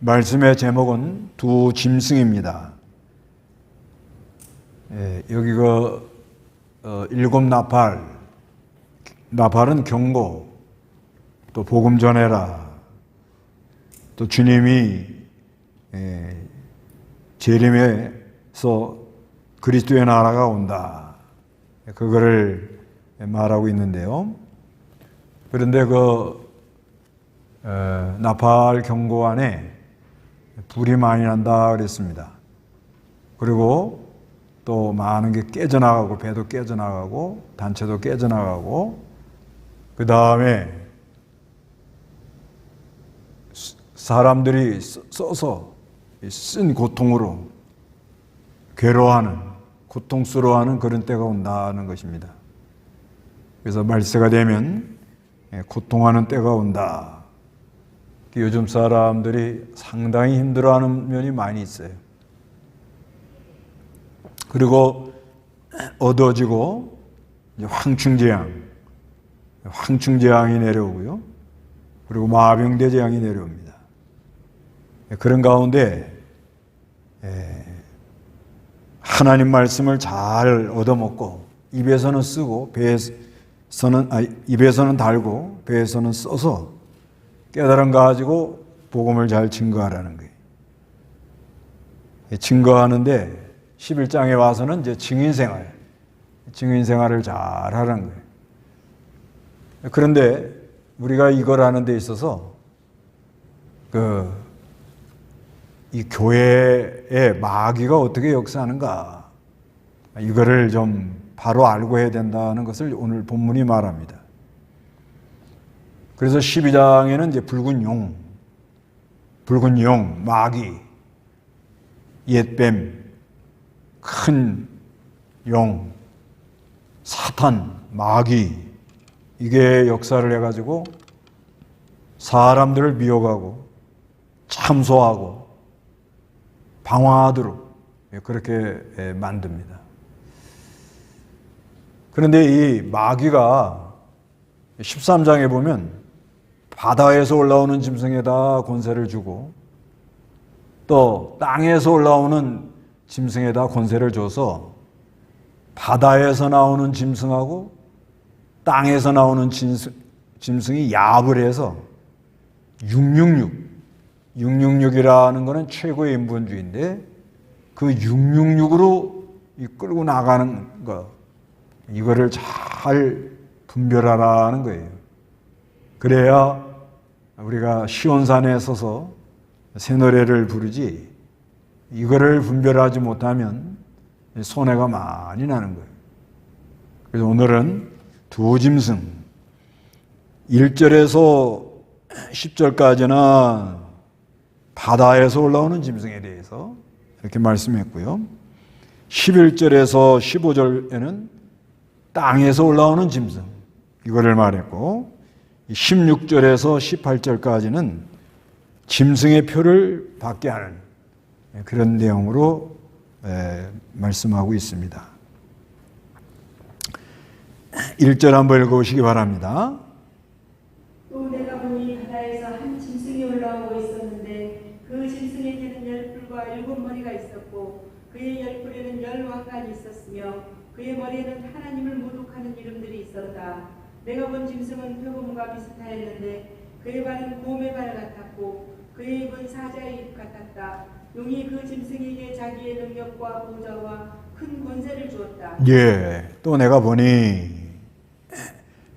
말씀의 제목은 두 짐승입니다. 여기 일곱 나팔, 나팔은 경고, 또 복음 전해라, 또 주님이 재림에서 그리스도의 나라가 온다, 그거를 말하고 있는데요. 그런데 나팔 경고 안에 불이 많이 난다 그랬습니다. 그리고 또 많은 게 깨져나가고, 배도 깨져나가고, 단체도 깨져나가고, 그 다음에 사람들이 써서 쓴 고통으로 괴로워하는, 고통스러워하는 그런 때가 온다는 것입니다. 그래서 말세가 되면 고통하는 때가 온다. 요즘 사람들이 상당히 힘들어하는 면이 많이 있어요. 그리고 어두워지고 황충재앙이 내려오고요. 그리고 마병대재앙이 내려옵니다. 그런 가운데 하나님 말씀을 잘 얻어먹고 입에서는 쓰고 입에서는 달고 배에서는 써서 깨달음 가지고 복음을 잘 증거하라는 거예요. 증거하는데 11장에 와서는 이제 증인 생활을 잘 하라는 거예요. 그런데 우리가 이걸 하는 데 있어서 이 교회의 마귀가 어떻게 역사하는가, 이거를 좀 바로 알고 해야 된다는 것을 오늘 본문이 말합니다. 그래서 12장에는 이제 붉은 용, 마귀, 옛뱀, 큰 용, 사탄, 마귀, 이게 역사를 해가지고 사람들을 미혹하고 참소하고 방황하도록 그렇게 만듭니다. 그런데 이 마귀가 13장에 보면 바다에서 올라오는 짐승에다 권세를 주고 또 땅에서 올라오는 짐승에다 권세를 줘서 바다에서 나오는 짐승하고 땅에서 나오는 짐승이 야합을 해서 666이라는 것은 최고의 인본주의인데 그 666으로 끌고 나가는 것, 이거를 잘 분별하라는 거예요. 그래야 우리가 시온산에 서서 새 노래를 부르지, 이거를 분별하지 못하면 손해가 많이 나는 거예요. 그래서 오늘은 두 짐승, 1절에서 10절까지는 바다에서 올라오는 짐승에 대해서 이렇게 말씀했고요. 11절에서 15절에는 땅에서 올라오는 짐승, 이거를 말했고, 16절에서 18절까지는 짐승의 표를 받게 하는 그런 내용으로 말씀하고 있습니다. 1절 한번 읽어보시기 바랍니다. 또 내가 보니 바다에서 한 짐승이 올라오고 있었는데 그 짐승에게는 10뿔과 7머리가 있었고 그의 10뿔에는 10왕관이 있었으며 그의 머리에는 하나님을 모독하는 이름들이 있었다. 내가 본 짐승은 표범과 비슷하였는데 그의 발은 곰의 발 같았고 그의 입은 사자의 입 같았다. 용이 그 짐승에게 자기의 능력과 보좌와 큰 권세를 주었다. 또 내가 보니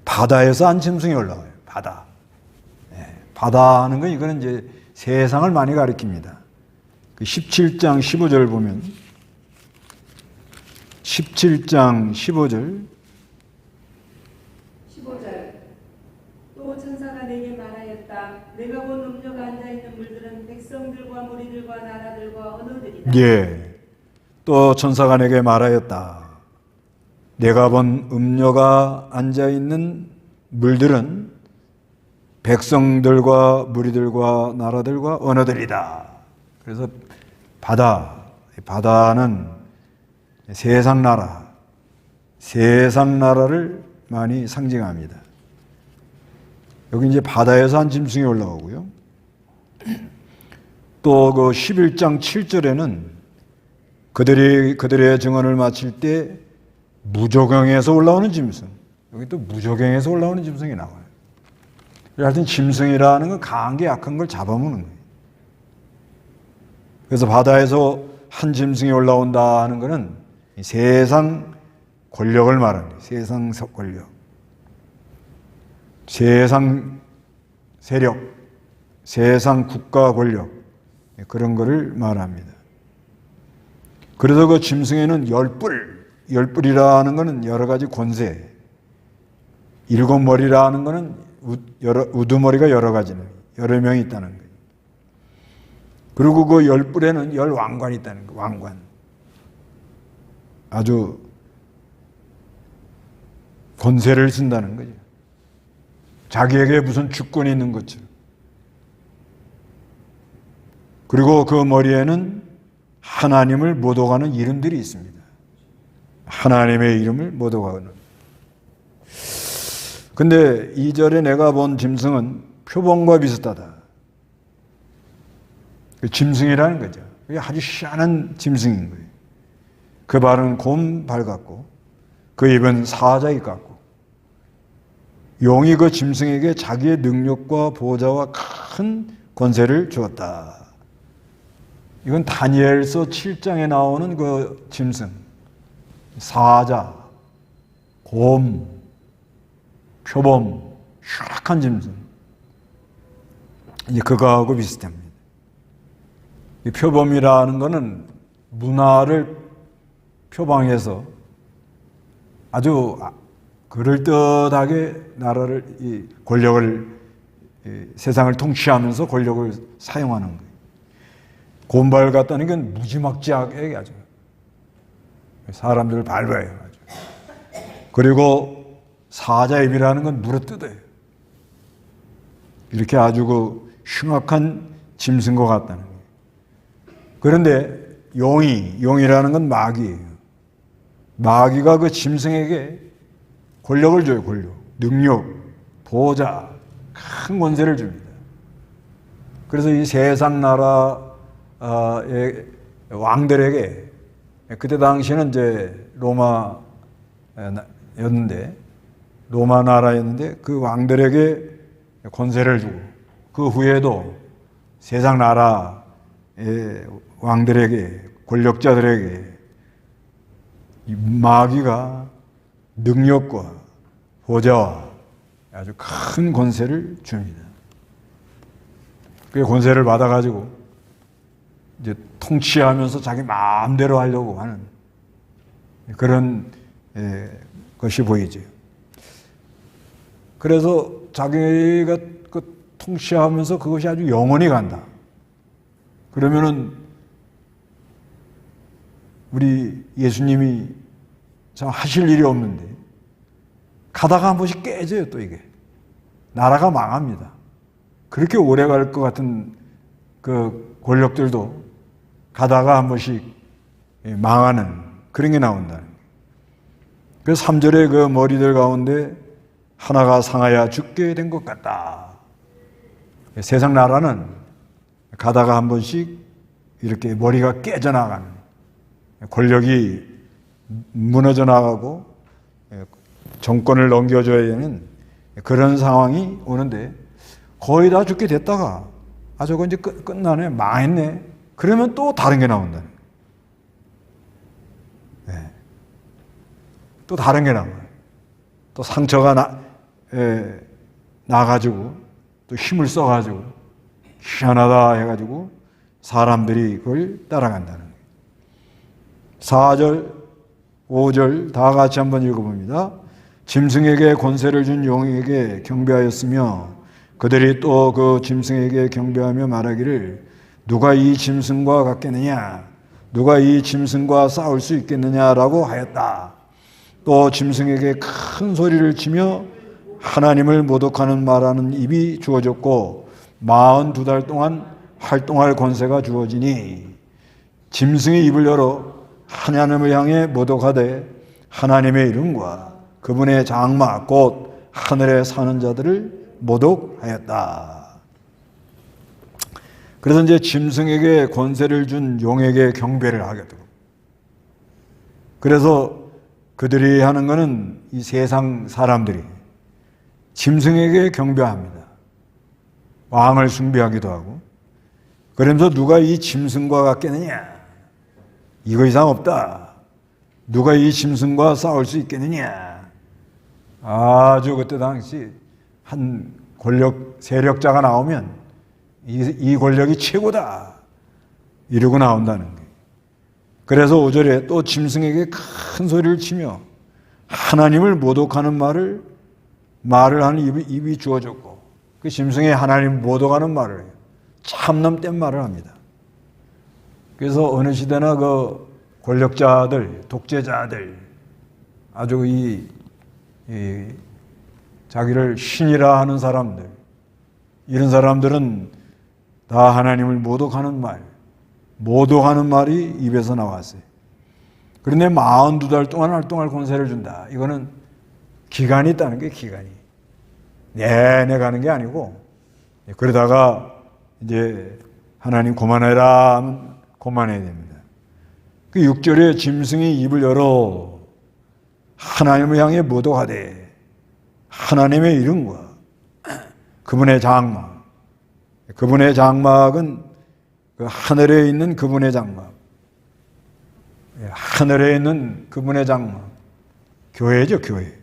바다에서 한 짐승이 올라와요. 바다. 바다 하는 건 이거는 이제 세상을 많이 가리킵니다. 그 17장 15절 보면 17장 15절 또 천사가 내게 말하였다. 내가 본 음녀가 앉아있는 물들은 백성들과 무리들과 나라들과 언어들이다. 또 천사가 내게 말하였다. 내가 본 음녀가 앉아있는 물들은 백성들과 무리들과 나라들과 언어들이다. 그래서 바다는 세상 나라를 많이 상징합니다. 여기 이제 바다에서 한 짐승이 올라오고요. 또 그 11장 7절에는 그들의 증언을 마칠 때 무조경에서 올라오는 짐승, 여기 또 무조경에서 올라오는 짐승이 나와요. 하여튼 짐승이라는 건 강한 게 약한 걸 잡아먹는 거예요. 그래서 바다에서 한 짐승이 올라온다는 것은 세상 권력을 말합니다. 세상 권력, 세상 세력, 세상 국가 권력, 그런 것을 말합니다. 그래서 그 짐승에는 열뿔이라는 것은 여러 가지 권세, 일곱 머리라는 것은 우두머리가 여러 가지는 여러 명이 있다는 거예요. 그리고 그 열뿔에는 열 왕관이 있다는 거예요. 왕관. 아주 권세를 쓴다는 거죠. 자기에게 무슨 주권이 있는 것처럼. 그리고 그 머리에는 하나님을 모독하는 이름들이 있습니다. 하나님의 이름을 모독하는. 근데 2절에 내가 본 짐승은 표범과 비슷하다. 그 짐승이라는 거죠. 그게 아주 희한한 짐승인 거예요. 그 발은 곰발 같고 그 입은 사자 입 같고 용이 그 짐승에게 자기의 능력과 보좌와 큰 권세를 주었다. 이건 다니엘서 7장에 나오는 그 짐승, 사자, 곰, 표범, 흉악한 짐승. 이제 그거하고 비슷합니다. 이 표범이라는 것은 문화를 표방해서 아주 그럴듯하게 나라를, 이 권력을, 세상을 통치하면서 권력을 사용하는 거예요. 곰발 같다는 건 무지막지하게 아주 사람들을 밟아요. 아주. 그리고 사자입이라는 건 물어뜯어요. 이렇게 아주 그 흉악한 짐승과 같다는 거예요. 그런데 용이라는 건 마귀예요. 마귀가 그 짐승에게 권력을 줘요. 권력, 능력, 보좌, 큰 권세를 줍니다. 그래서 이 세상 나라의 왕들에게, 그때 당시에는 이제 로마 나라였는데 그 왕들에게 권세를 주고, 그 후에도 세상 나라의 왕들에게, 권력자들에게 이 마귀가 능력과 보좌와 아주 큰 권세를 줍니다. 그 권세를 받아가지고 이제 통치하면서 자기 마음대로 하려고 하는 그런 것이 보이죠. 그래서 자기가 그 통치하면서 그것이 아주 영원히 간다. 그러면은 우리 예수님이 참 하실 일이 없는데 가다가 한 번씩 깨져요. 또 이게 나라가 망합니다. 그렇게 오래 갈 것 같은 그 권력들도 가다가 한 번씩 망하는 그런 게 나온다는 거예요. 그래서 3절에 그 머리들 가운데 하나가 상하여 죽게 된 것 같다. 세상 나라는 가다가 한 번씩 이렇게 머리가 깨져나가는, 권력이 무너져 나가고 정권을 넘겨줘야 되는 그런 상황이 오는데 거의 다 죽게 됐다가 저거 이제 끝나네, 망했네. 그러면 또 다른 게 나온다는 거예요. 네. 또 다른 게 나와요. 또 상처가 나가지고 또 힘을 써가지고 희한하다 해가지고 사람들이 그걸 따라간다는 거예요. 4절, 5절 다 같이 한번 읽어봅니다. 짐승에게 권세를 준 용에게 경배하였으며 그들이 또 그 짐승에게 경배하며 말하기를 누가 이 짐승과 같겠느냐, 누가 이 짐승과 싸울 수 있겠느냐라고 하였다. 또 짐승에게 큰 소리를 치며 하나님을 모독하는 말하는 입이 주어졌고 42달 동안 활동할 권세가 주어지니 짐승이 입을 열어 하나님을 향해 모독하되 하나님의 이름과 그분의 장막 곧 하늘에 사는 자들을 모독하였다. 그래서 이제 짐승에게 권세를 준 용에게 경배를 하게 되고, 그래서 그들이 하는 것은 이 세상 사람들이 짐승에게 경배합니다. 왕을 숭배하기도 하고, 그러면서 누가 이 짐승과 같겠느냐? 이거 이상 없다. 누가 이 짐승과 싸울 수 있겠느냐? 아주 그때 당시 한 권력 세력자가 나오면 이 권력이 최고다 이러고 나온다는 거예요. 그래서 5절에 또 짐승에게 큰 소리를 치며 하나님을 모독하는 말을 하는 입이 주어졌고, 그 짐승이 하나님을 모독하는 말을 해요. 참남된 말을 합니다. 그래서 어느 시대나 그 권력자들, 독재자들, 아주 이 자기를 신이라 하는 사람들, 이런 사람들은 다 하나님을 모독하는 말이 입에서 나왔어요. 그런데 42달 동안 활동할 권세를 준다. 이거는 기간이 있다는 게, 기간이. 내내 가는 게 아니고, 그러다가 이제 하나님 그만해라 하면 그만해야 됩니다. 그 6절에 짐승이 입을 열어 하나님을 향해 모독하되 하나님의 이름과 그분의 장막, 그분의 장막은 그 하늘에 있는 그분의 장막, 하늘에 있는 그분의 장막, 교회죠, 교회.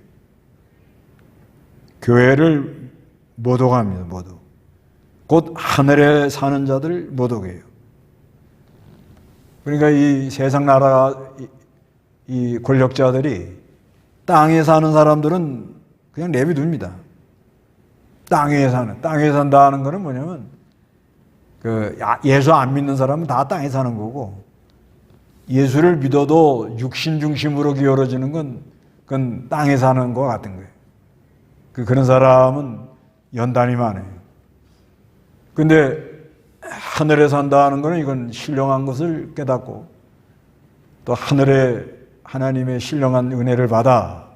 교회를 모독합니다, 모독. 곧 하늘에 사는 자들 모독해요. 그러니까 이 세상 나라 이 권력자들이 땅에 사는 사람들은 그냥 내비둡니다. 땅에 산다는 거는 뭐냐면 그 예수 안 믿는 사람은 다 땅에 사는 거고, 예수를 믿어도 육신 중심으로 기울어지는 건 그건 땅에 사는 거 같은 거예요. 그런 사람은 연단이 많아요. 근데 하늘에 산다는 거는 이건 신령한 것을 깨닫고 또 하늘에 하나님의 신령한 은혜를 받아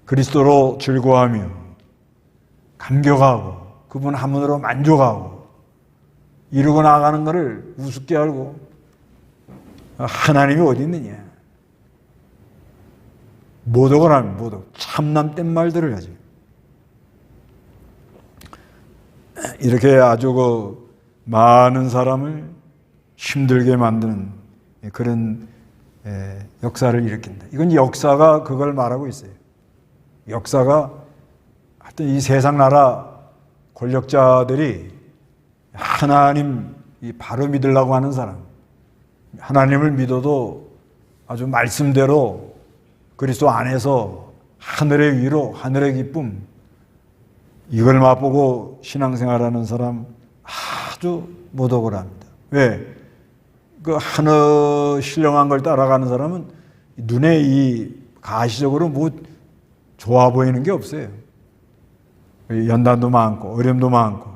그리스도로 즐거워하며 감격하고 그분 한 분으로 만족하고 이루고 나가는 것을 우습게 알고 하나님이 어디 있느냐, 모독을 하면 모독, 참남된 말들을 하지. 이렇게 아주 그 많은 사람을 힘들게 만드는 그런 역사를 일으킨다. 이건 역사가 그걸 말하고 있어요. 역사가 하여튼 이 세상 나라 권력자들이 하나님 바로 믿으려고 하는 사람, 하나님을 믿어도 아주 말씀대로 그리스도 안에서 하늘의 위로, 하늘의 기쁨, 이걸 맛보고 신앙생활하는 사람 아주 모독을 합니다. 왜? 그 하늘 신령한 걸 따라가는 사람은 눈에 이 가시적으로 뭐 좋아 보이는 게 없어요. 연단도 많고 어려움도 많고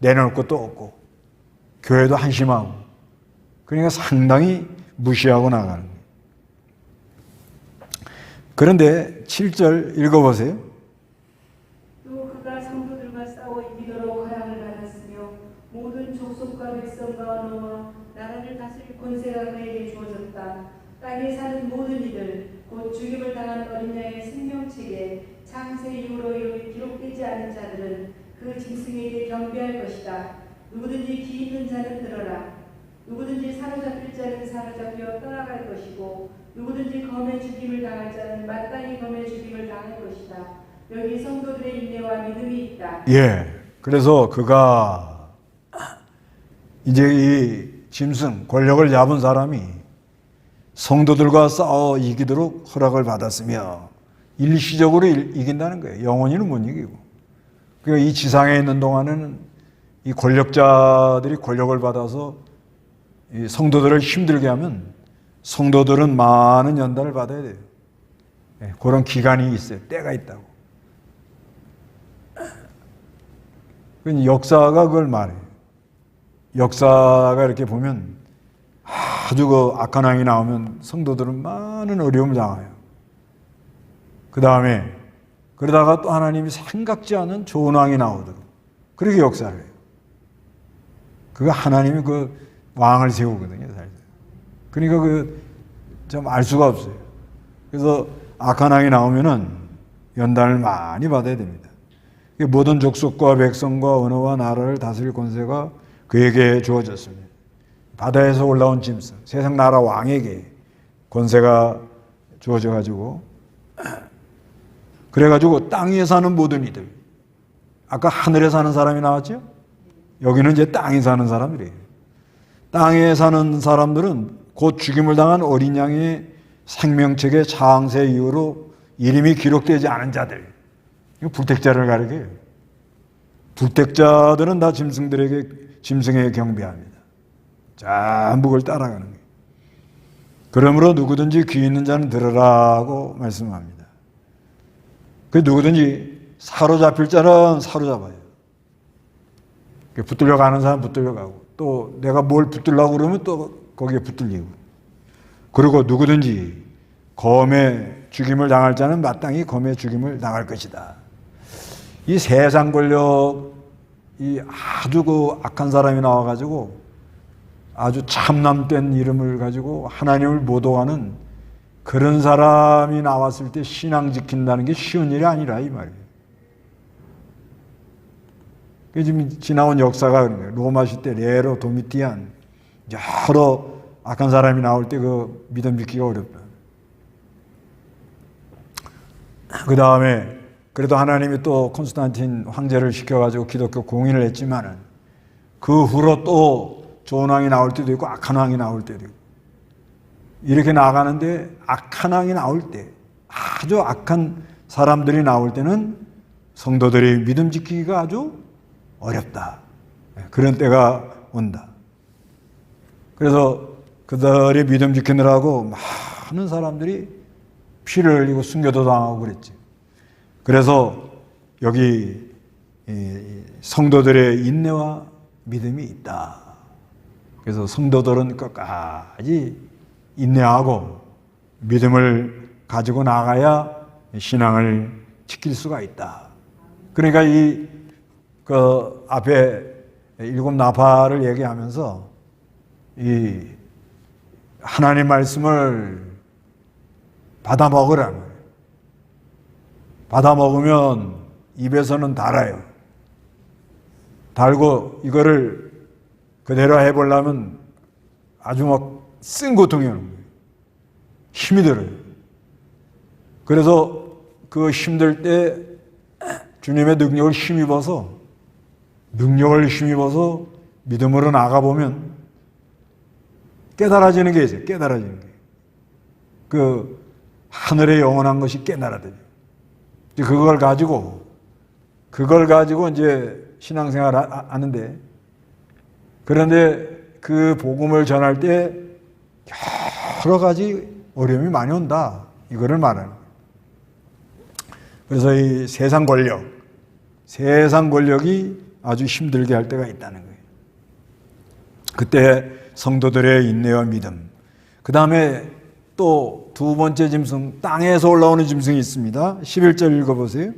내놓을 것도 없고 교회도 한심하고, 그러니까 상당히 무시하고 나가는 거예요. 그런데 7절 읽어보세요. 또 그가 성도들과 싸워 이기도록 허락을 받았으며 모든 족속과 백성과 언어와 나라를 다스릴 권세가 그에게 주어졌다. 땅에 사는 모든 이들 곧 죽임을 당한 어린 양의 생명책에 창세 이후로 여기 기록되지 않은 자들은 그 짐승에게 경배할 것이다. 누구든지 기 있는 자는 들어라. 누구든지 사로잡힐 자는 사로잡혀 떠나갈 것이고 누구든지 검에 죽임을 당할 자는 마땅히 검에 죽임을 당할 것이다. 여기 성도들의 인내와 믿음이 있다. 예, 그래서 그가 이제 이 짐승 권력을 잡은 사람이 성도들과 싸워 이기도록 허락을 받았으며 일시적으로 이긴다는 거예요. 영원히는 못 이기고. 그러니까 이 지상에 있는 동안에는 이 권력자들이 권력을 받아서 이 성도들을 힘들게 하면 성도들은 많은 연단을 받아야 돼요. 네, 그런 기간이 있어요. 때가 있다고. 역사가 그걸 말해요. 역사가 이렇게 보면 아주 그 악한 왕이 나오면 성도들은 많은 어려움을 당해요. 그 다음에 그러다가 또 하나님이 생각지 않은 좋은 왕이 나오도록 그렇게 역사를 해요. 그거 하나님이 그 왕을 세우거든요, 사실. 그러니까 그 좀 알 수가 없어요. 그래서 악한 왕이 나오면은 연단을 많이 받아야 됩니다. 모든 족속과 백성과 언어와 나라를 다스릴 권세가 그에게 주어졌습니다. 바다에서 올라온 짐승, 세상 나라 왕에게 권세가 주어져 가지고, 그래가지고 땅에 사는 모든 이들, 아까 하늘에 사는 사람이 나왔죠? 여기는 이제 땅에 사는 사람들이에요. 땅에 사는 사람들은 곧 죽임을 당한 어린 양의 생명책의 창세 이후로 이름이 기록되지 않은 자들, 이거 불택자를 가리켜요. 불택자들은 다 짐승에게 경배합니다. 전부 그걸 따라가는 거예요. 그러므로 누구든지 귀 있는 자는 들으라고 말씀합니다. 그 누구든지 사로잡힐 자는 사로잡아요. 붙들려 가는 사람 붙들려 가고, 또 내가 뭘 붙들려고 그러면 또 거기에 붙들리고, 그리고 누구든지 검에 죽임을 당할 자는 마땅히 검에 죽임을 당할 것이다. 이 세상 권력, 이 아주 그 악한 사람이 나와가지고 아주 참남된 이름을 가지고 하나님을 모독하는 그런 사람이 나왔을 때 신앙 지킨다는 게 쉬운 일이 아니라 이 말이에요. 지금 지나온 역사가 그런 거예요. 로마 시대 네로, 도미티안, 여러 악한 사람이 나올 때 그 믿음 지키기가 어렵다. 그 다음에 그래도 하나님이 또 콘스탄틴 황제를 시켜가지고 기독교 공인을 했지만은 그 후로 또 좋은 왕이 나올 때도 있고 악한 왕이 나올 때도 있고, 이렇게 나가는데 악한 왕이 나올 때, 아주 악한 사람들이 나올 때는 성도들이 믿음 지키기가 아주 어렵다. 그런 때가 온다. 그래서 그들이 믿음 지키느라고 많은 사람들이 피를 흘리고 순교도 당하고 그랬지. 그래서 여기 성도들의 인내와 믿음이 있다. 그래서 성도들은 끝까지 인내하고 믿음을 가지고 나가야 신앙을 지킬 수가 있다. 그러니까 그 앞에 일곱 나팔을 얘기하면서 이 하나님 말씀을 받아 먹으라는 거예요. 받아 먹으면 입에서는 달아요. 달고 이거를 그대로 해보려면 아주 막 쓴 고통이 오는 거예요. 힘이 들어요. 그래서 그 힘들 때 주님의 능력을 힘입어서 믿음으로 나가보면 깨달아지는 게 있어요. 깨달아지는 게. 그 하늘의 영원한 것이 깨달아져요. 그걸 가지고 이제 신앙생활 하는데, 그런데 그 복음을 전할 때 여러 가지 어려움이 많이 온다. 이거를 말하는 거예요. 그래서 이 세상 권력이 아주 힘들게 할 때가 있다는 거예요. 그때 성도들의 인내와 믿음. 그 다음에 또 두 번째 짐승, 땅에서 올라오는 짐승이 있습니다. 11절 읽어보세요.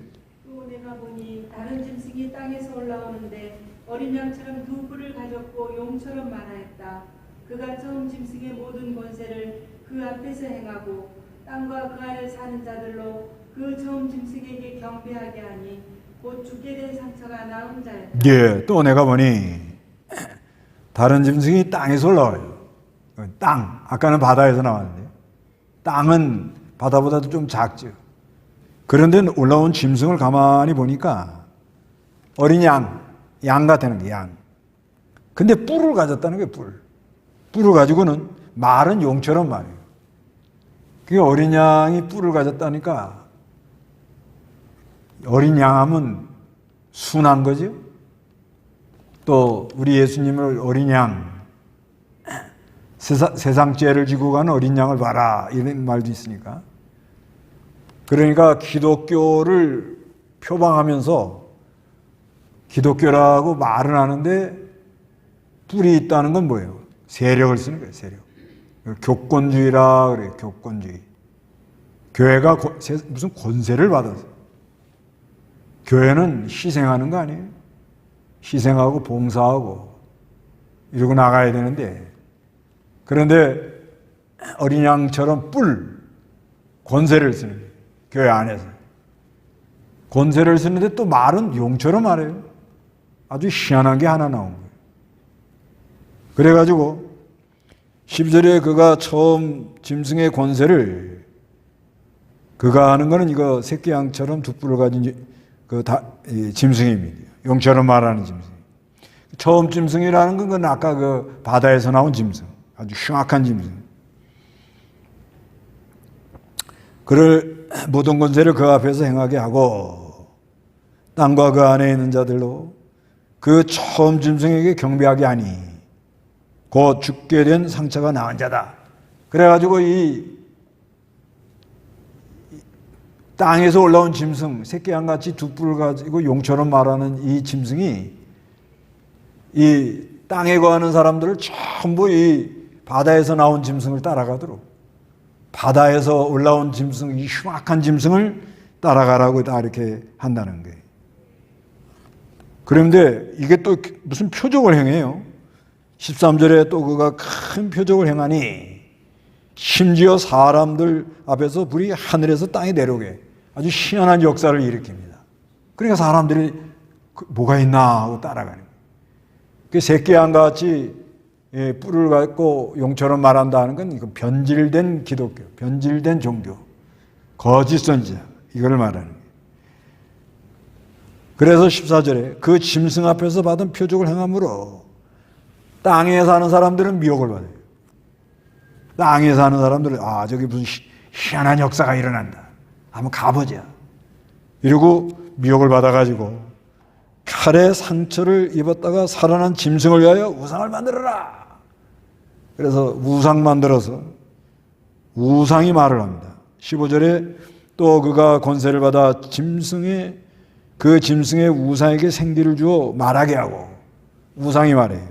또 내가 보니 다른 짐승이 땅에서 올라오는데 어린 양처럼 두 뿔을 가졌고 용처럼 많아했다. 그가 처음 짐승의 모든 권세를 그 앞에서 행하고 땅과 그 안에 사는 자들로 그 처음 짐승에게 경배하게 하니 곧 죽게 된 상처가 나은 자였다. 예, 또 내가 보니 다른 짐승이 땅에서 올라와요. 땅, 아까는 바다에서 나왔는데 땅은 바다보다도 좀 작죠. 그런데 올라온 짐승을 가만히 보니까 어린 양 같다는 게 양. 근데 뿔을 가졌다는 게 뿔을 가지고는 말은 용처럼 말이에요. 그게 어린 양이 뿔을 가졌다니까 어린 양하면 순한 거죠. 또 우리 예수님을 어린 양, 세상 죄를 지고 가는 어린 양을 봐라 이런 말도 있으니까, 그러니까 기독교를 표방하면서 기독교라고 말은 하는데 뿔이 있다는 건 뭐예요? 세력을 쓰는 거예요. 세력. 교권주의라 그래요. 교권주의. 교회가 무슨 권세를 받아서. 교회는 희생하는 거 아니에요? 희생하고 봉사하고 이러고 나가야 되는데, 그런데 어린 양처럼 권세를 쓰는 거예요. 교회 안에서. 권세를 쓰는데 또 말은 용처럼 말해요. 아주 희한한 게 하나 나온 거예요. 그래가지고 12절에 그가 처음 짐승의 권세를, 그가 하는 거는 이거 새끼 양처럼 두 뿔을 가진 짐승입니다. 용처럼 말하는 짐승. 처음 짐승이라는 건 그건 아까 그 바다에서 나온 짐승. 아주 흉악한 짐승. 그를 모든 권세를 그 앞에서 행하게 하고 땅과 그 안에 있는 자들로 그 처음 짐승에게 경배하게 하니 곧 죽게 된 상처가 나은 자다. 그래가지고 이 땅에서 올라온 짐승, 새끼 양같이 두 뿔을 가지고 용처럼 말하는 이 짐승이 이 땅에 거하는 사람들을 전부 이 바다에서 나온 짐승을 따라가도록, 바다에서 올라온 짐승, 이 흉악한 짐승을 따라가라고 다 이렇게 한다는 거예요. 그런데 이게 또 무슨 표적을 행해요. 13절에 또 그가 큰 표적을 행하니 심지어 사람들 앞에서 불이 하늘에서 땅에 내려오게 아주 희한한 역사를 일으킵니다. 그러니까 사람들이 뭐가 있나 하고 따라가는 거예요. 그 새끼 양같이 뿔을 갖고 용처럼 말한다는 건 이거 변질된 기독교, 변질된 종교, 거짓 선지자, 이걸 말하는 거예요. 그래서 14절에 그 짐승 앞에서 받은 표적을 행함으로 땅에 사는 사람들은 미혹을 받아요. 땅에 사는 사람들은 저기 무슨 희한한 역사가 일어난다. 한번 가보자. 이러고 미혹을 받아가지고 칼에 상처를 입었다가 살아난 짐승을 위하여 우상을 만들어라. 그래서 우상 만들어서 우상이 말을 합니다. 15절에 또 그가 권세를 받아 그 짐승의 우상에게 생기를 주어 말하게 하고, 우상이 말해요.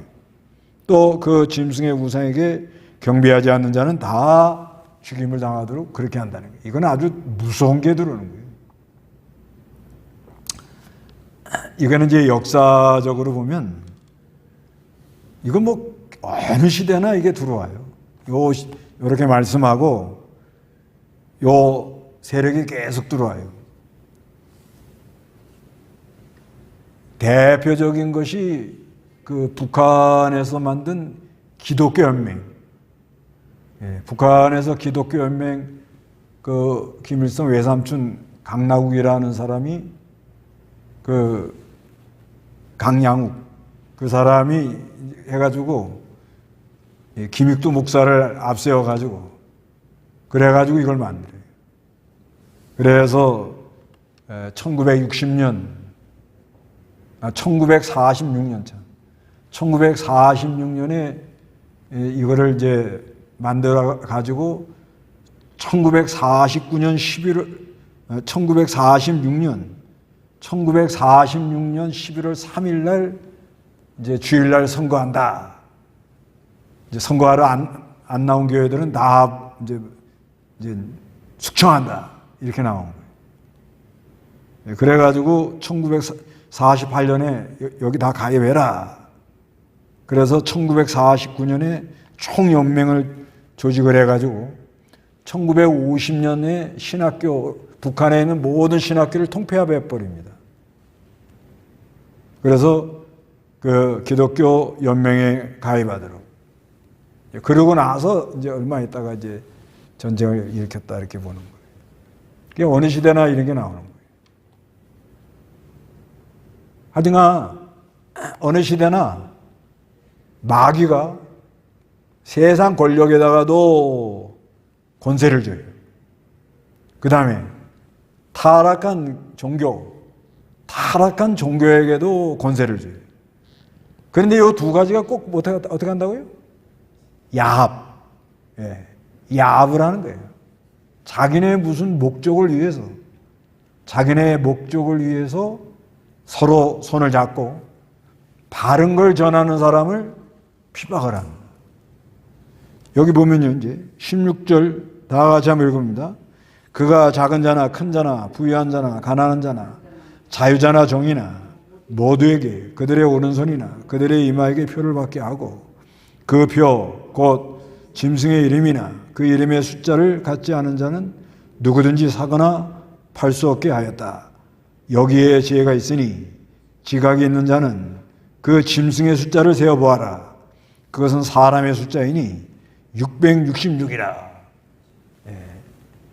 또 그 짐승의 우상에게 경배하지 않는 자는 다 죽임을 당하도록 그렇게 한다는 거예요. 이건 아주 무서운 게 들어오는 거예요. 이거는 이제 역사적으로 보면 이건 뭐 어느 시대나 이게 들어와요. 요렇게 말씀하고 요 세력이 계속 들어와요. 대표적인 것이 그 북한에서 만든 기독교 연맹. 북한에서 기독교 연맹 그 김일성 외삼촌 강나국이라는 사람이 그 강양욱 그 사람이 해가지고 김익두 목사를 앞세워가지고 그래가지고 이걸 만들어요. 그래서 1946년에 이거를 이제 만들어 가지고 1946년 11월 3일 날 이제 주일날 선거한다. 이제 선거하러 안 나온 교회들은 다 이제 숙청한다. 이렇게 나온 거예요. 그래가지고 1948년에 여기 다 가입해라. 그래서 1949년에 총연맹을 조직을 해가지고 1950년에 북한에 있는 모든 신학교를 통폐합해버립니다. 그래서 그 기독교 연맹에 가입하도록. 그러고 나서 이제 얼마 있다가 이제 전쟁을 일으켰다 이렇게 보는 거예요. 그게 어느 시대나 이런 게 나오는 거예요. 하여튼간 어느 시대나 마귀가 세상 권력에다가도 권세를 줘요. 그 다음에 타락한 종교에게도 권세를 줘요. 그런데 이 두 가지가 꼭 어떻게 한다고요? 야합. 야합을 하는 거예요. 자기네 무슨 목적을 위해서 서로 손을 잡고 바른 걸 전하는 사람을 핍박을 합니다. 여기 보면요, 이제 16절 다 같이 한번 읽어봅니다. 그가 작은 자나 큰 자나 부유한 자나 가난한 자나 자유자나 종이나 모두에게 그들의 오른손이나 그들의 이마에게 표를 받게 하고 그 표 곧 짐승의 이름이나 그 이름의 숫자를 갖지 않은 자는 누구든지 사거나 팔 수 없게 하였다. 여기에 지혜가 있으니 지각이 있는 자는 그 짐승의 숫자를 세어보아라. 그것은 사람의 숫자이니 666이라.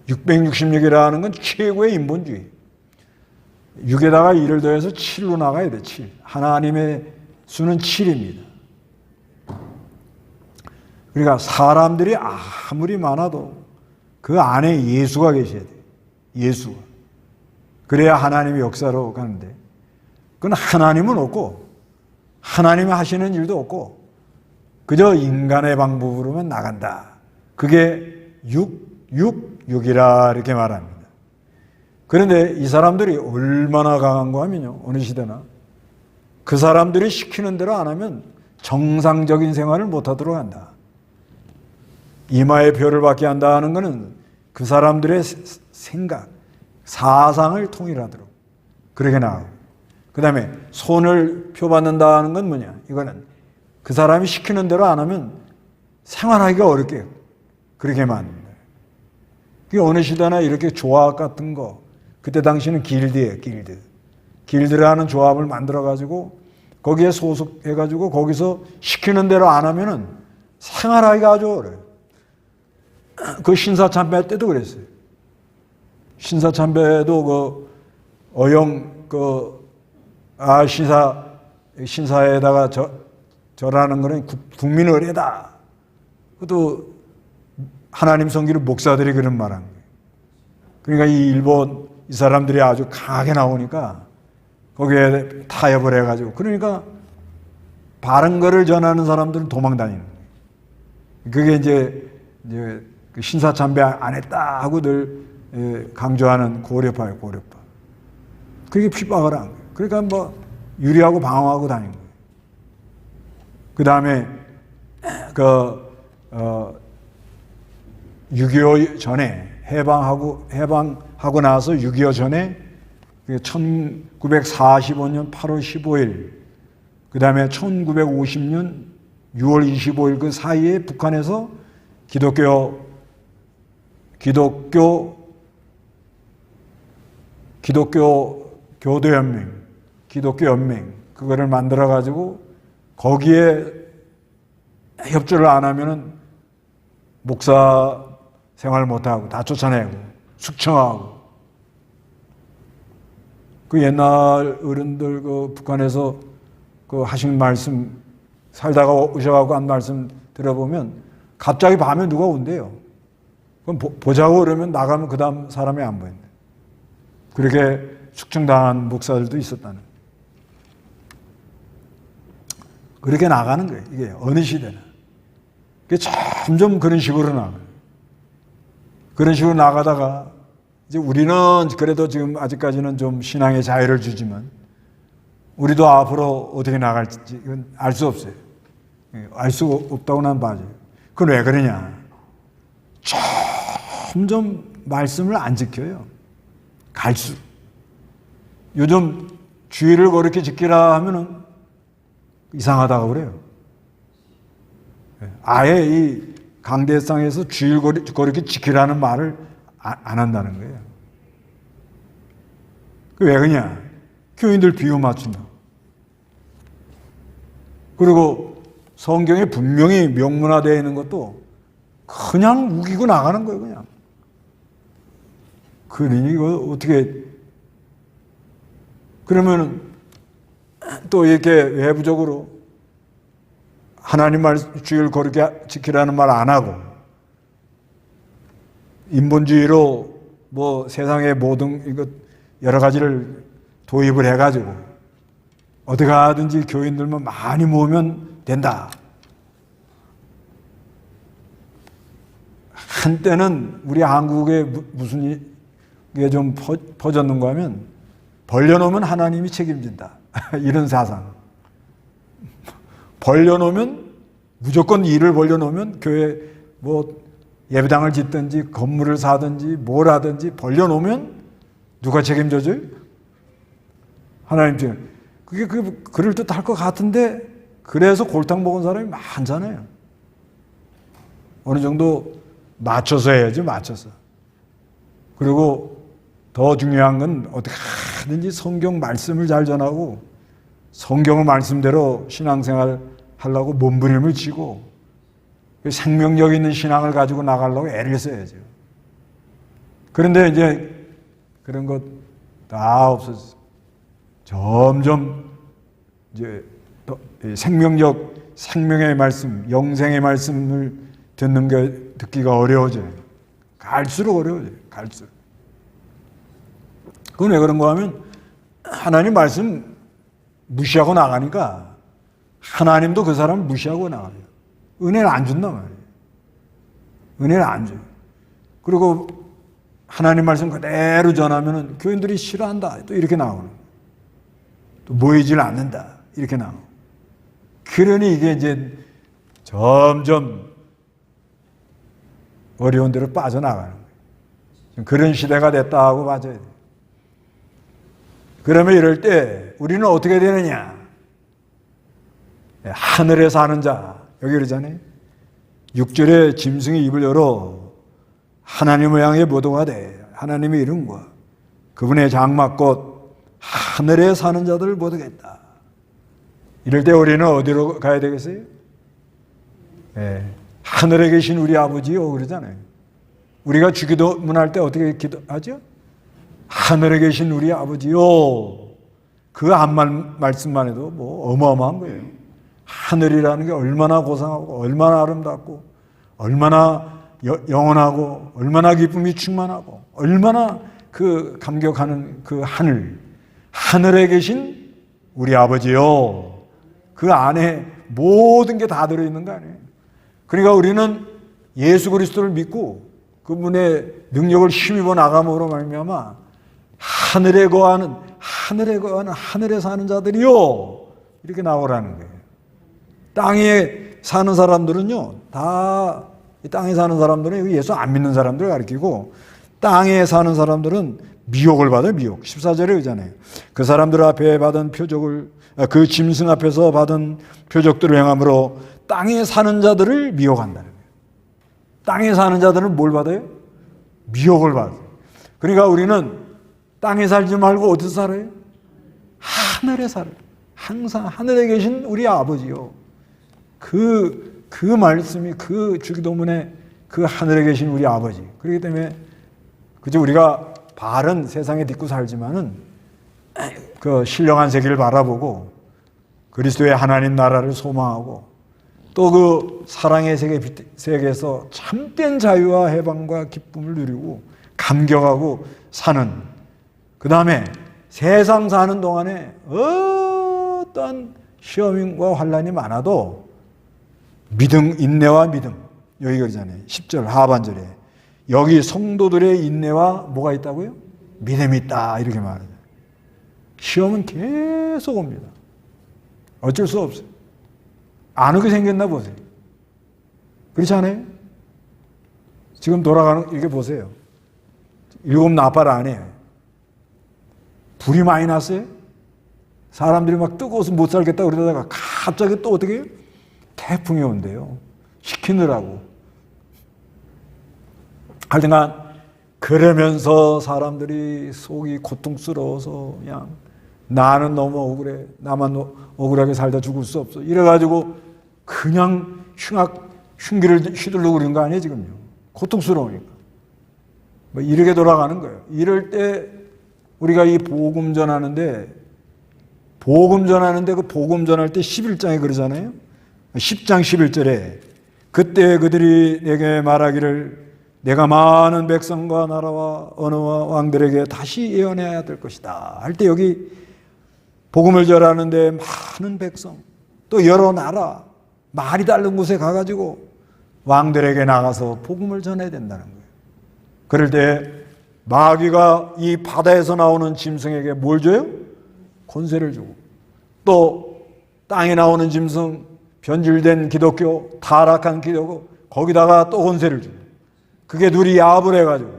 666이라는 건 최고의 인본주의. 6에다가 1을 더해서 7로 나가야 돼. 7. 하나님의 수는 7입니다. 그러니까 사람들이 아무리 많아도 그 안에 예수가 계셔야 돼요. 예수가. 그래야 하나님의 역사로 가는데 그건 하나님은 없고 하나님이 하시는 일도 없고 그저 인간의 방법으로만 나간다. 그게 666이라 이렇게 말합니다. 그런데 이 사람들이 얼마나 강한가 하면요. 어느 시대나 그 사람들이 시키는 대로 안 하면 정상적인 생활을 못하도록 한다. 이마에 표를 받게 한다는 것은 그 사람들의 생각, 사상을 통일하도록 그렇게 나가고 그 다음에 손을 표받는다는 건 뭐냐? 이거는 그 사람이 시키는 대로 안 하면 생활하기가 어렵게 그렇게 만듭니다. 그게 어느 시대나 이렇게 조합 같은 거 그때 당시는 길드예요. 길드라는 조합을 만들어가지고 거기에 소속해가지고 거기서 시키는 대로 안 하면은 생활하기가 아주 어려워요. 그 신사참배 때도 그랬어요. 신사참배도 그 어영 신사에다가 절하는 거는 국민 의례다. 그것도 하나님 성기를 목사들이 그런 말한 거예요. 그러니까 이 사람들이 아주 강하게 나오니까 거기에 타협을 해가지고 그러니까 바른 거를 전하는 사람들은 도망 다니는 거예요. 그게 이제 그 신사참배 안 했다 하고 늘 강조하는 고려파예요, 고려파. 그게 핍박을 한 거예요. 그러니까 뭐 유리하고 방어하고 다닌 거예요. 그 다음에 6.25 전에 해방하고 나서 6.25 전에 1945년 8월 15일 그 다음에 1950년 6월 25일 그 사이에 북한에서 기독교 교도연맹, 기독교연맹 그거를 만들어 가지고 거기에 협조를 안 하면은 목사 생활 못 하고 다 쫓아내고 숙청하고 그 옛날 어른들 그 북한에서 그 하신 말씀 살다가 오셔가지고 한 말씀 들어보면 갑자기 밤에 누가 온대요. 그럼 보자고 그러면 나가면 그 다음 사람이 안 보인다. 그렇게 숙청당한 목사들도 있었다는. 그렇게 나가는 거예요. 이게 어느 시대나. 그게 점점 그런 식으로 나가요. 그런 식으로 나가다가 이제 우리는 그래도 지금 아직까지는 좀 신앙의 자유를 주지만 우리도 앞으로 어떻게 나갈지 이건 알 수 없어요. 알 수 없다고 난 봐요. 그건 왜 그러냐. 점점 말씀을 안 지켜요. 갈수록. 요즘 주의를 그렇게 지키라 하면은 이상하다고 그래요. 아예 이 강대상에서 주의를 그렇게 지키라는 말을 안 한다는 거예요. 그 왜 그러냐? 교인들 비유 맞춘다. 그리고 성경에 분명히 명문화되어 있는 것도 그냥 우기고 나가는 거예요, 그냥. 그러니 이거 어떻게 그러면 또 이렇게 외부적으로 하나님 말 주의를 거룩히 지키라는 말 안 하고 인본주의로 뭐 세상의 모든 이것 여러 가지를 도입을 해가지고 어디 가든지 교인들만 많이 모으면 된다. 한때는 우리 한국에 무슨 게 좀 퍼졌는가 하면 벌려놓으면 하나님이 책임진다. 이런 사상. 벌려놓으면 무조건 일을 벌려놓으면 교회 뭐 예배당을 짓든지 건물을 사든지 뭘 하든지 벌려놓으면 누가 책임져줘요? 하나님 책임. 그게 그럴듯할 것 같은데 그래서 골탕 먹은 사람이 많잖아요. 어느 정도 맞춰서 해야지, 맞춰서. 그리고 더 중요한 건 어떻게 하든지 성경 말씀을 잘 전하고 성경 말씀대로 신앙생활 하려고 몸부림을 치고 생명력 있는 신앙을 가지고 나가려고 애를 써야죠. 그런데 이제 그런 것 다 없어졌어. 점점 이제 생명의 말씀, 영생의 말씀을 듣기가 어려워져요. 갈수록 어려워져요. 갈수록. 그건 왜 그런가 하면 하나님 말씀 무시하고 나가니까 하나님도 그 사람을 무시하고 나가요. 은혜를 안 준단 말이에요. 은혜를 안 줘요. 그리고 하나님 말씀 그대로 전하면은 교인들이 싫어한다. 또 이렇게 나오는 거예요. 또 모이질 않는다. 이렇게 나오고. 그러니 이게 이제 점점 어려운 데로 빠져나가는 거예요. 그런 시대가 됐다 하고 맞아야 돼요. 그러면 이럴 때 우리는 어떻게 되느냐? 하늘에 사는 자, 여기 그러잖아요. 6절에 짐승이 입을 열어 하나님을 향해 모도가 돼. 하나님의 이름과 그분의 장막 곧 하늘에 사는 자들을 모두겠다. 이럴 때 우리는 어디로 가야 되겠어요? 하늘에 계신 우리 아버지요 그러잖아요. 우리가 주기도문 할 때 어떻게 기도하죠? 하늘에 계신 우리 아버지요. 그 말씀만 해도 뭐 어마어마한 거예요. 하늘이라는 게 얼마나 고상하고 얼마나 아름답고 얼마나 영원하고 얼마나 기쁨이 충만하고 얼마나 그 감격하는 그 하늘에 계신 우리 아버지요. 그 안에 모든 게 다 들어있는 거 아니에요. 그러니까 우리는 예수 그리스도를 믿고 그분의 능력을 힘입어 나감으로 말미암아 하늘에 거하는 하늘에 사는 자들이요 이렇게 나오라는 거예요. 땅에 사는 사람들은요 다 이 땅에 사는 사람들은 예수 안 믿는 사람들을 가리키고 땅에 사는 사람들은 미혹을 받아요. 미혹. 14절에 그러잖아요. 그 사람들 앞에 받은 표적을 그 짐승 앞에서 받은 표적들을 행함으로 땅에 사는 자들을 미혹한다는 거예요. 땅에 사는 자들은 뭘 받아요? 미혹을 받아요. 그러니까 우리는 땅에 살지 말고 어디서 살아요? 하늘에 살아요. 항상 하늘에 계신 우리 아버지요. 그 말씀이 그 주기도문에 그 하늘에 계신 우리 아버지. 그렇기 때문에 그저 우리가 바른 세상에 딛고 살지만은 그 신령한 세계를 바라보고 그리스도의 하나님 나라를 소망하고 또 그 사랑의 세계에서 참된 자유와 해방과 기쁨을 누리고 감격하고 사는 그 다음에 세상 사는 동안에 어떠한 시험과 환난이 많아도 믿음, 인내와 믿음 여기 그러잖아요. 10절 하반절에 여기 성도들의 인내와 뭐가 있다고요? 믿음이 있다 이렇게 말해요. 시험은 계속 옵니다. 어쩔 수 없어요. 안 오게 생겼나 보세요. 그렇지 않아요? 지금 돌아가는 이렇게 보세요. 7 나팔 안에 불이 많이 났어요. 사람들이 막 뜨거워서 못 살겠다 그러다가 갑자기 또 어떻게 해요? 태풍이 온대요. 식히느라고. 하여튼간 그러면서 사람들이 속이 고통스러워서 그냥 나는 너무 억울해. 나만 억울하게 살다 죽을 수 없어. 이래가지고 그냥 흉기를 휘두르고 그런 거 아니에요 지금요. 고통스러우니까. 뭐 이렇게 돌아가는 거예요. 이럴 때 우리가 이 복음 전하는데 그 복음 전할 때 11장에 그러잖아요. 10장 11절에 그때 그들이 내게 말하기를 내가 많은 백성과 나라와 언어와 왕들에게 다시 예언해야 될 것이다 할 때 여기 복음을 전하는데 많은 백성 또 여러 나라 말이 다른 곳에 가가지고 왕들에게 나가서 복음을 전해야 된다는 거예요. 그럴 때 마귀가 이 바다에서 나오는 짐승에게 뭘 줘요? 권세를 주고 또 땅에 나오는 짐승 변질된 기독교 타락한 기독교 거기다가 또 권세를 주고 그게 둘이 야합을 해가지고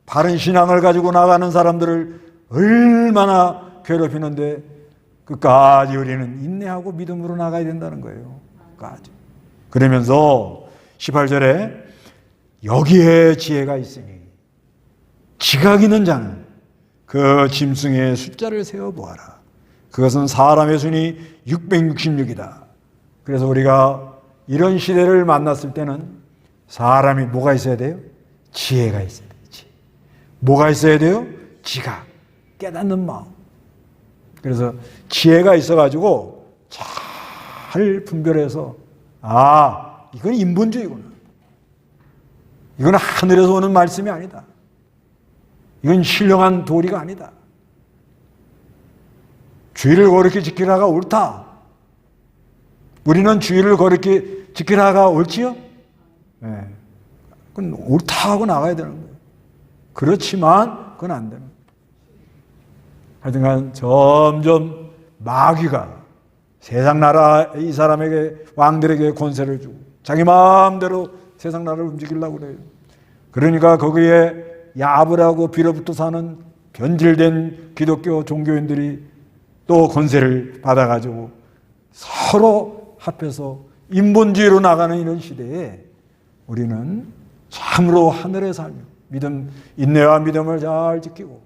바른 신앙을 가지고 나가는 사람들을 얼마나 괴롭히는데 끝까지 우리는 인내하고 믿음으로 나가야 된다는 거예요. 끝까지. 그러면서 18절에 여기에 지혜가 있으니 지각 있는 자는 그 짐승의 숫자를 세어보아라. 그것은 사람의 순이 666이다. 그래서 우리가 이런 시대를 만났을 때는 사람이 뭐가 있어야 돼요? 지혜가 있어야 돼요. 지혜. 뭐가 있어야 돼요? 지각, 깨닫는 마음. 그래서 지혜가 있어가지고 잘 분별해서 이건 인본주의구나. 이건 하늘에서 오는 말씀이 아니다. 이건 신령한 도리가 아니다. 주의를 거룩히 지키라가 옳다. 우리는 주의를 거룩히 지키라가 옳지요? 네. 그건 옳다 하고 나가야 되는 거예요. 그렇지만 그건 안 되는 거예요. 하여튼간 점점 마귀가 세상 나라 이 사람에게 왕들에게 권세를 주고 자기 마음대로 세상 나라를 움직이려고 그래요. 그러니까 거기에 야불하고 빌어붙어 사는 변질된 기독교 종교인들이 또 권세를 받아가지고 서로 합해서 인본주의로 나가는 이런 시대에 우리는 참으로 하늘의 삶, 믿음, 인내와 믿음을 잘 지키고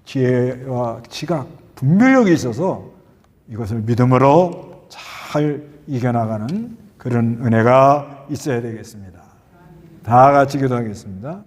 지혜와 지각, 분별력이 있어서 이것을 믿음으로 잘 이겨나가는 그런 은혜가 있어야 되겠습니다. 다 같이 기도하겠습니다.